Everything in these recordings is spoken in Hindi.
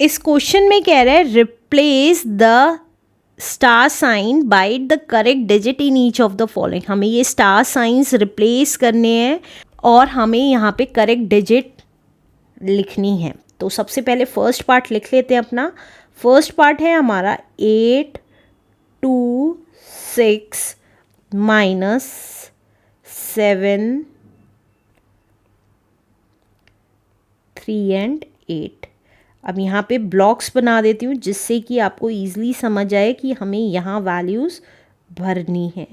इस क्वेश्चन में कह रहा है replace the star sign by the correct digit in each of the following. हमें ये स्टार साइंस रिप्लेस करने हैं और हमें यहाँ पे करेक्ट डिजिट लिखनी है। तो सबसे पहले फर्स्ट पार्ट लिख लेते हैं अपना। फर्स्ट पार्ट है हमारा 8 2 6 माइनस 7 3 एंड 8। अब यहाँ पे ब्लॉक्स बना देती हूँ जिससे कि आपको ईजिली समझ आए कि हमें यहाँ वैल्यूज़ भरनी है।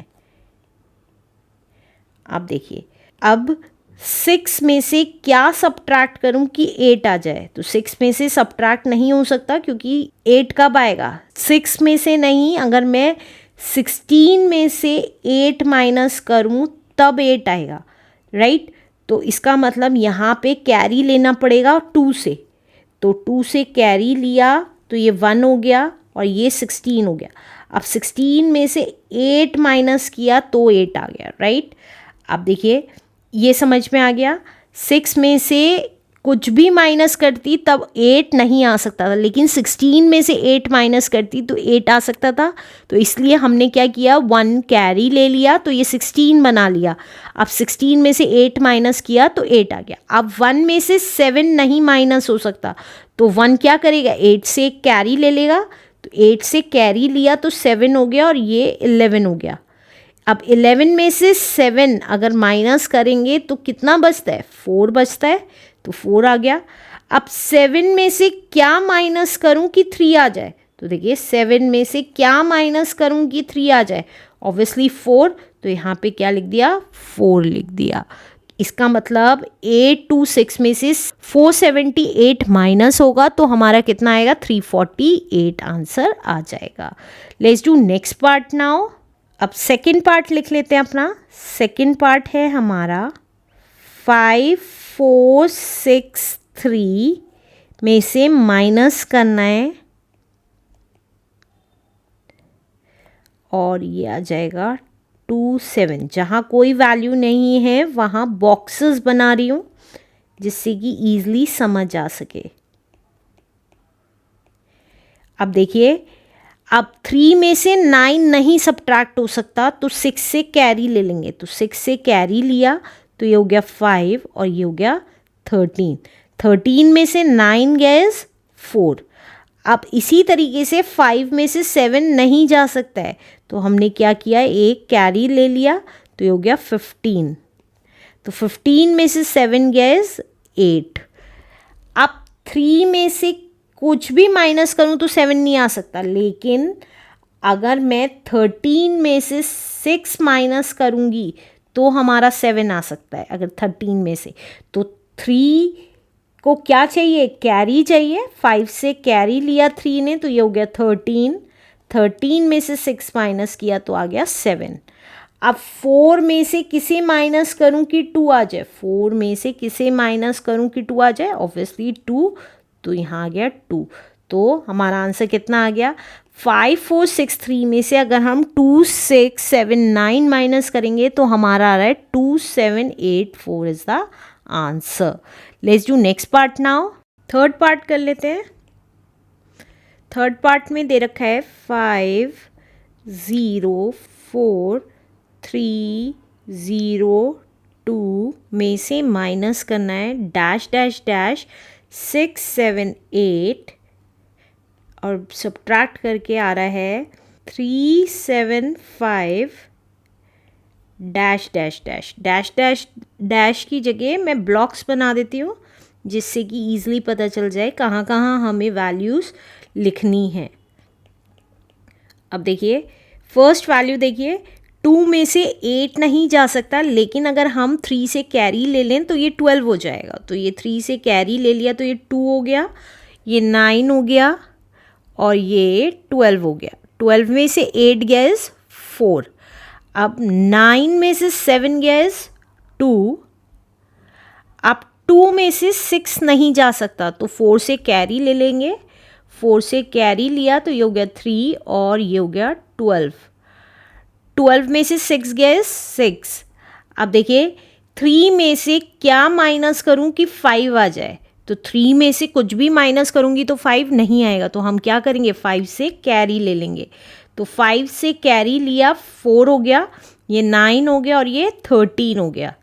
आप देखिए, अब 6 में से क्या सब्ट्रैक्ट करूँ कि 8 आ जाए। तो 6 में से सब्ट्रैक्ट नहीं हो सकता क्योंकि 8 कब आएगा, 6 में से नहीं। अगर मैं 16 में से 8 माइनस करूँ तब 8 आएगा, राइट। तो इसका मतलब यहाँ पे कैरी लेना पड़ेगा 2 से। तो 2 से कैरी लिया तो ये 1 हो गया और ये 16 हो गया। अब 16 में से 8 माइनस किया तो 8 आ गया, राइट। अब देखिए ये समझ में आ गया। 6 में से कुछ भी माइनस करती तब 8 नहीं आ सकता था, लेकिन 16 में से 8 माइनस करती तो 8 आ सकता था। तो इसलिए हमने क्या किया, 1 कैरी ले लिया तो ये 16 बना लिया। अब 16 में से 8 माइनस किया तो 8 आ गया। अब 1 में से 7 नहीं माइनस हो सकता, तो 1 क्या करेगा, 8 से कैरी ले लेगा। तो 8 से कैरी लिया तो 7 हो गया और ये 11 हो गया। अब 11 में से 7 अगर माइनस करेंगे तो कितना बचता है, 4 बचता है। तो 4 आ गया। अब 7 में से क्या माइनस करूं कि 3 आ जाए। तो देखिए 7 में से क्या माइनस करूं कि 3 आ जाए, ऑब्वियसली 4। तो यहाँ पे क्या लिख दिया, 4 लिख दिया। इसका मतलब 8 2 6 में से 478 माइनस होगा तो हमारा कितना आएगा, 348 आंसर आ जाएगा। Let's do next part now. अब सेकंड पार्ट लिख लेते हैं अपना। सेकंड पार्ट है हमारा 5 4 6 3 में से माइनस करना है और ये आ जाएगा 2 7। जहाँ कोई वैल्यू नहीं है वहाँ बॉक्सेस बना रही हूँ जिससे कि ईजिली समझ आ सके। अब देखिए, अब 3 में से 9 नहीं सब्ट्रैक्ट हो सकता तो 6 से कैरी ले लेंगे। तो 6 से कैरी लिया तो ये हो गया 5 और ये हो गया 13। 13 में से 9 गए 4। अब इसी तरीके से 5 में से 7 नहीं जा सकता है तो हमने क्या किया, एक कैरी ले लिया तो ये हो गया 15। तो 15 में से 7 गए 8। अब 3 में से कुछ भी माइनस करूं तो 7 नहीं आ सकता, लेकिन अगर मैं 13 में से 6 माइनस करूंगी तो हमारा 7 आ सकता है। अगर 13 में से, तो 3 को क्या चाहिए, कैरी चाहिए। 5 से कैरी लिया 3 ने तो ये हो गया 13। 13 में से 6 माइनस किया तो आ गया 7। अब 4 में से किसे माइनस करूं कि 2 आ जाए। 4 में से किसे माइनस करूं कि 2 आ जाए, ऑब्वियसली 2। तो यहाँ आ गया 2। तो हमारा आंसर कितना आ गया, 5 4 6 3 में से अगर हम 2 6 7 9 माइनस करेंगे तो हमारा आ रहा है 2 7 8 4 is the answer. Let's do next part now. Third part कर लेते हैं। थर्ड पार्ट में दे रखा है 5 0 4 3 0 2 में से माइनस करना है डैश डैश डैश 6 7 8 और सब्ट्रैक्ट करके आ रहा है 3 7 5 dash dash dash dash dash dash की जगह मैं ब्लॉक्स बना देती हूँ जिससे कि ईजिली पता चल जाए कहाँ कहाँ हमें वैल्यूज़ लिखनी है। अब देखिए फर्स्ट वैल्यू देखिए, 2 में से 8 नहीं जा सकता, लेकिन अगर हम 3 से कैरी ले लें तो ये 12 हो जाएगा। तो ये 3 से कैरी ले लिया तो ये 2 हो गया, ये 9 हो गया और ये 12 हो गया। 12 में से 8 गया 4। अब 9 में से 7 गया 2। अब 2 में से 6 नहीं जा सकता तो 4 से कैरी ले लेंगे। 4 से कैरी लिया तो ये हो गया 3 और ये हो गया 12। 12 में से 6 गया 6। अब देखिए 3 में से क्या माइनस करूं कि 5 आ जाए। तो 3 में से कुछ भी माइनस करूँगी तो 5 नहीं आएगा, तो हम क्या करेंगे 5 से कैरी ले लेंगे। तो 5 से कैरी लिया, 4 हो गया, ये 9 हो गया और ये 13 हो गया।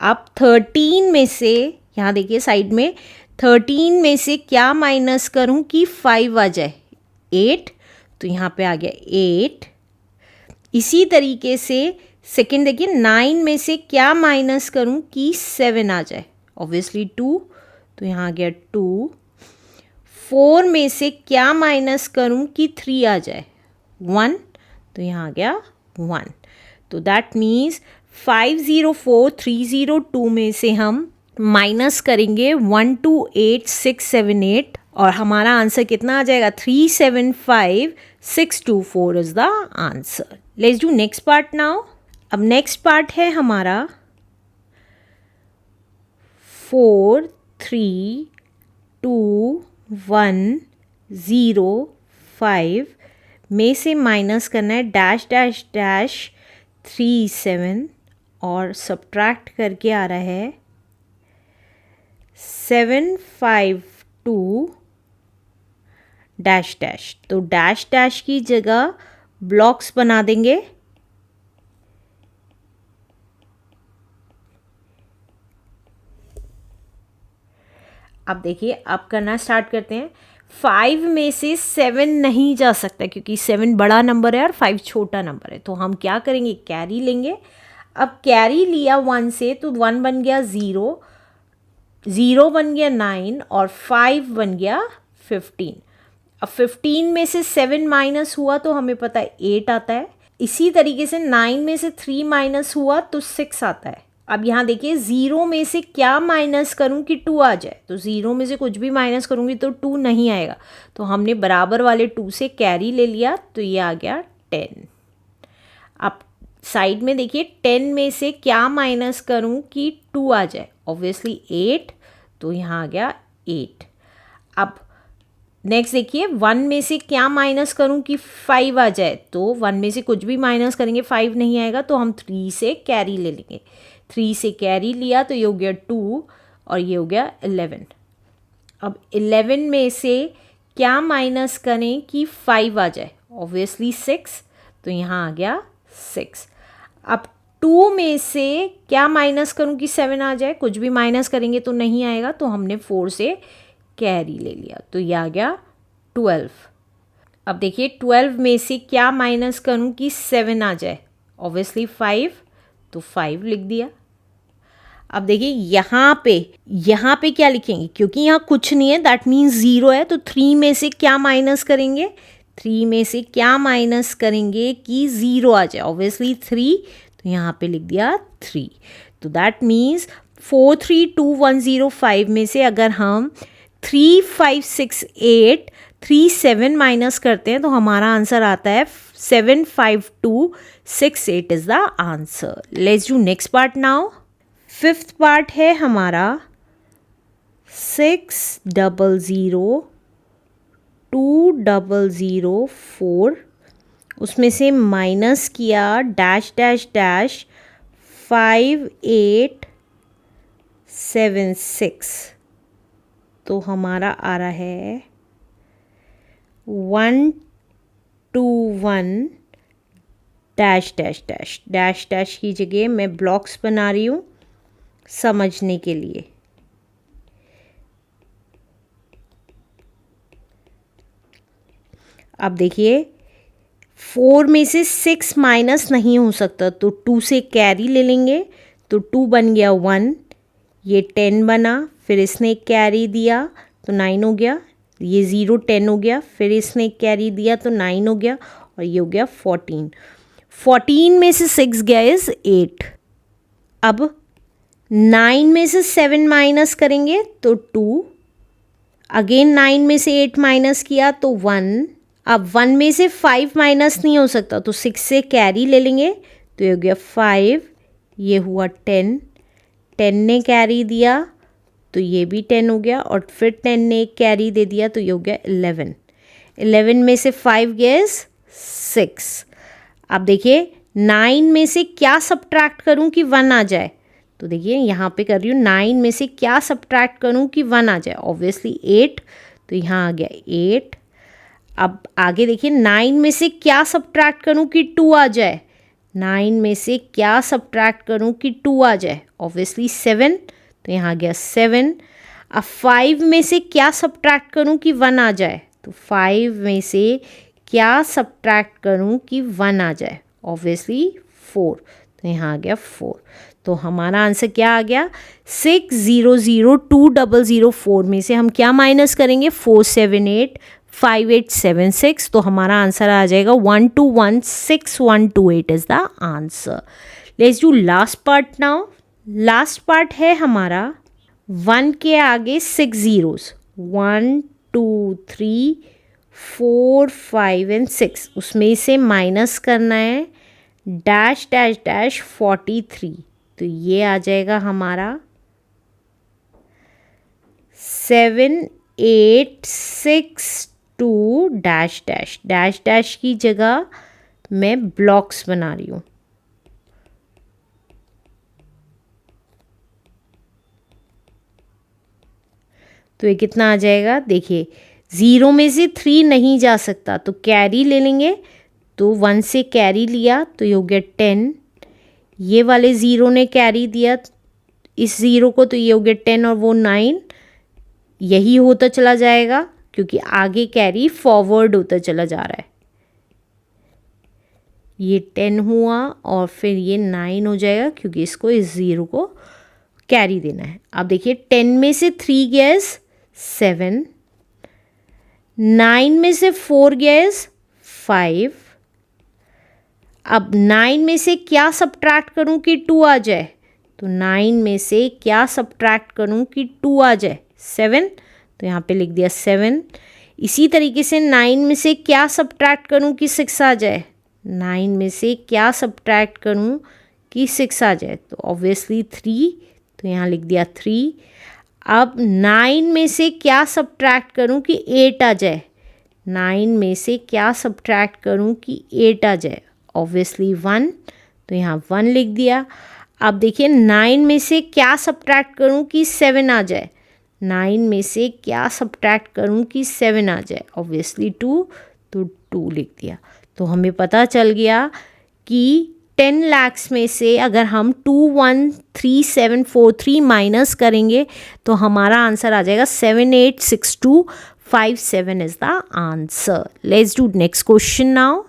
अब 13 में से, यहाँ देखिए साइड में, 13 में से क्या माइनस करूँ कि 5 आ जाए, 8, तो यहाँ पे आ गया 8। इसी तरीके से सेकंड देखिए, 9 में से क्या माइनस करूँ कि 7 आ जाए, ऑब्वियसली 2, तो यहाँ आ गया 2। 4 में से क्या माइनस करूँ कि 3 आ जाए, 1, तो यहाँ आ गया 1। तो दैट मीन्स 504302 में से हम माइनस करेंगे 128678 और हमारा आंसर कितना आ जाएगा, 375624 is the answer. Let's do next part now. अब नेक्स्ट पार्ट है हमारा 4321005 में से माइनस करना है डैश डैश डैश 37 और सब्ट्रैक्ट करके आ रहा है 752 डैश डैश। तो डैश डैश की जगह ब्लॉक्स बना देंगे। अब देखिए, अब करना स्टार्ट करते हैं। 5 में से 7 नहीं जा सकता क्योंकि 7 बड़ा नंबर है और 5 छोटा नंबर है, तो हम क्या करेंगे, कैरी लेंगे। अब कैरी लिया 1 से, तो 1 बन गया 0, 0 बन गया 9 और 5 बन गया 15। अब 15 में से 7 माइनस हुआ तो हमें पता है 8 आता है। इसी तरीके से 9 में से 3 माइनस हुआ तो 6 आता है। अब यहाँ देखिए, 0 में से क्या माइनस करूँ कि 2 आ जाए, तो 0 में से कुछ भी माइनस करूँगी तो 2 नहीं आएगा, तो हमने बराबर वाले 2 से कैरी ले लिया, तो ये आ गया 10। अब साइड में देखिए, 10 में से क्या माइनस करूँ कि 2 आ जाए, ऑब्वियसली 8, तो यहाँ आ गया 8। अब नेक्स्ट देखिए, 1 में से क्या माइनस करूँ कि 5 आ जाए, तो 1 में से कुछ भी माइनस करेंगे 5 नहीं आएगा, तो हम 3 से कैरी ले लेंगे। 3 से कैरी लिया तो ये हो गया 2 और ये हो गया 11। अब 11 में से क्या माइनस करें कि 5 आ जाए, ऑब्वियसली 6, तो यहाँ आ गया 6। अब 2 में से क्या माइनस करूँ कि 7 आ जाए, कुछ भी माइनस करेंगे तो नहीं आएगा, तो हमने 4 से कैरी ले लिया, तो ये आ गया 12। अब देखिए, 12 में से क्या माइनस करूँ कि 7 आ जाए, ऑब्वियसली 5, तो 5 लिख दिया। अब देखिए, यहाँ पे क्या लिखेंगे, क्योंकि यहाँ कुछ नहीं है, दैट मीन्स 0 है, तो 3 में से क्या माइनस करेंगे, 3 में से क्या माइनस करेंगे कि 0 आ जाए, ऑब्वियसली 3, तो यहाँ पे लिख दिया 3। तो दैट मीन्स 432105 में से अगर हम 3568 37 माइनस करते हैं तो हमारा आंसर आता है 75268 is the answer. Let's do next part now. 5th part है हमारा 60020004, उसमें से माइनस किया डैश डैश डैश 5876, तो हमारा आ रहा है 121 dash dash dash. Dash dash की जगह मैं ब्लॉक्स बना रही हूँ समझने के लिए। अब देखिए, 4 में से 6 माइनस नहीं हो सकता, तो 2 से कैरी ले लेंगे, तो 2 बन गया 1, ये 10 बना, फिर इसने कैरी दिया तो 9 हो गया, ये 0 10 हो गया, फिर इसने कैरी दिया तो 9 हो गया और ये हो गया 14। 14 में से 6 गया इज 8। अब 9 में से 7 माइनस करेंगे तो 2, अगेन 9 में से 8 माइनस किया तो 1। अब 1 में से 5 माइनस नहीं हो सकता, तो 6 से कैरी ले लेंगे, तो ये हो गया 5, ये हुआ 10, 10 ने कैरी दिया तो ये भी 10 हो गया और फिर 10 ने एक कैरी दे दिया तो ये हो गया 11। 11 में से 5 गया 6। अब देखिए, 9 में से क्या सब्ट्रैक्ट करूं कि 1 आ जाए, तो देखिए यहाँ पे कर रही हूँ 9 में से क्या सब्ट्रैक्ट करूँ कि 1 आ जाए, ऑब्वियसली 8, तो यहाँ आ गया 8। अब आगे देखिए 9 में से क्या सब्ट्रैक्ट करूँ कि 2 आ जाए, 9 में से क्या सब्ट्रैक्ट करूँ कि 2 आ जाए, ऑब्वियसली 7, तो यहाँ आ गया 7। अब 5 में से क्या सब्ट्रैक्ट करूँ कि 1 आ जाए, तो 5 में से क्या सब्ट्रैक्ट करूँ कि 1 आ जाए, ऑब्वियसली 4, तो यहाँ आ गया 4। तो हमारा आंसर क्या आ गया, 60020004 में से हम क्या माइनस करेंगे, 478 5876, तो हमारा आंसर आ जाएगा 1216128 is the answer. Let's do last part now. Last part है हमारा 1 के आगे 6 zeros, 1 2 3 4 5 एंड 6, उसमें से माइनस करना है डैश डैश डैश 43, तो ये आ जाएगा हमारा 7862 डैश डैश डैश डैश की जगह मैं ब्लॉक्स बना रही हूँ। तो ये कितना आ जाएगा, देखिए 0 में से 3 नहीं जा सकता तो कैरी ले लेंगे, तो 1 से कैरी लिया तो ये हो गया 10, ये वाले 0 ने कैरी दिया इस 0 को, तो ये हो गया 10 और वो 9, यही होता चला जाएगा क्योंकि आगे कैरी फॉरवर्ड होता चला जा रहा है। ये 10 हुआ और फिर ये 9 हो जाएगा क्योंकि इसको इस 0 को कैरी देना है। अब देखिए 10 में से 3 गया 7, 9 में से 4 गया 5। अब 9 में से क्या सब्ट्रैक्ट करूं कि 2 आ जाए, तो 9 में से क्या सब्ट्रैक्ट करूं कि 2 आ जाए, 7, तो यहाँ पे लिख दिया 7। इसी तरीके से 9 में से क्या सब्ट्रैक्ट करूं कि 6 आ जाए, 9 में से क्या सब्ट्रैक्ट करूं कि 6 आ जाए, तो ऑब्वियसली 3, तो यहाँ लिख दिया 3। अब 9 में से क्या सब्ट्रैक्ट करूं कि 8 आ जाए, 9 में से क्या सब्ट्रैक्ट करूं कि 8 आ जाए, ऑब्वियसली 1, तो यहाँ 1 लिख दिया। अब देखिए 9 में से क्या सब्ट्रैक्ट करूं कि 7 आ जाए, 9 में से क्या सब्ट्रैक्ट करूं कि 7 आ जाए, ऑब्वियसली 2, तो 2 लिख दिया। तो हमें पता चल गया कि 10 lakhs में से अगर हम 213,743 माइनस करेंगे तो हमारा आंसर आ जाएगा 786257 is the answer. Let's do next question now.